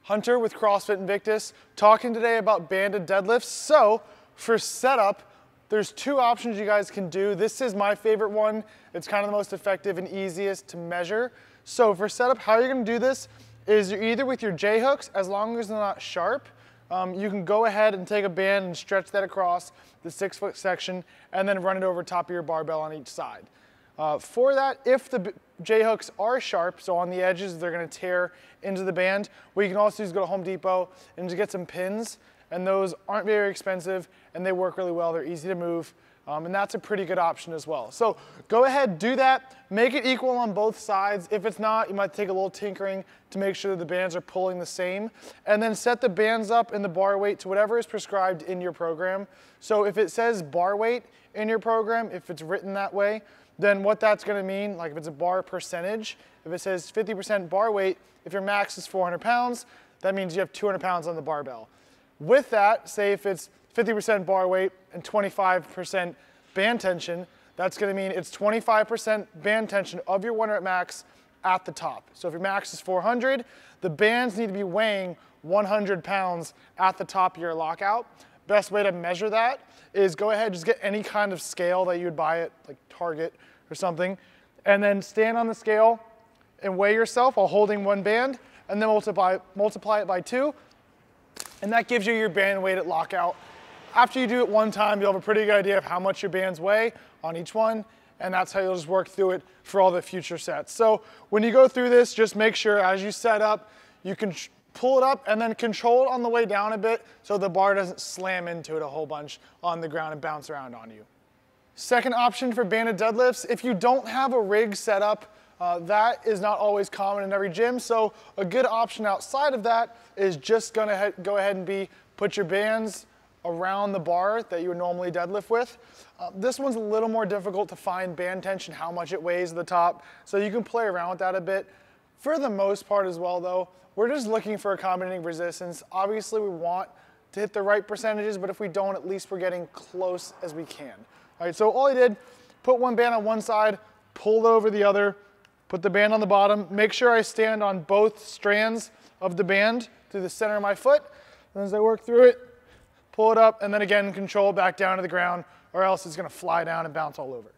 Hunter with CrossFit Invictus, talking today about banded deadlifts. So for setup, there's two options you guys can do. This is my favorite one. It's kind of the most effective and easiest to measure. So for setup, how you're gonna do this is you're either with your J hooks, as long as they're not sharp, you can go ahead and take a band and stretch that across the 6-foot section and then run it over top of your barbell on each side. For that, if the J hooks are sharp, so on the edges they're going to tear into the band, what you can also do is go to Home Depot and just get some pins, and those aren't very expensive and they work really well. They're easy to move, and that's a pretty good option as well. So go ahead, do that, make it equal on both sides. If it's not, you might take a little tinkering to make sure that the bands are pulling the same, and then set the bands up and the bar weight to whatever is prescribed in your program. So if it says bar weight in your program, if it's written that way, then what that's going to mean, like if it's a bar percentage, if it says 50% bar weight, if your max is 400 pounds, that means you have 200 pounds on the barbell. With that, say if it's 50% bar weight and 25% band tension, that's going to mean it's 25% band tension of your 1 rep max at the top. So if your max is 400, the bands need to be weighing 100 pounds at the top of your lockout. Best way to measure that is go ahead, just get any kind of scale that you would buy at like Target or something, and then stand on the scale and weigh yourself while holding one band, and then multiply it by 2, and that gives you your band weight at lockout. After you do it one time, you'll have a pretty good idea of how much your bands weigh on each one, and that's how you'll just work through it for all the future sets. So when you go through this, just make sure as you set up, you can pull it up and then control it on the way down a bit so the bar doesn't slam into it a whole bunch on the ground and bounce around on you. Second option for banded deadlifts, if you don't have a rig set up, that is not always common in every gym, so a good option outside of that is just gonna go ahead and put your bands around the bar that you would normally deadlift with. This one's a little more difficult to find band tension, how much it weighs at the top, so you can play around with that a bit. For the most part as well though, we're just looking for accommodating resistance. Obviously we want to hit the right percentages, but if we don't, at least we're getting close as we can. All right, so all I did, put one band on one side, pulled over the other, put the band on the bottom, make sure I stand on both strands of the band through the center of my foot. And as I work through it, pull it up, and then again, control back down to the ground, or else it's gonna fly down and bounce all over.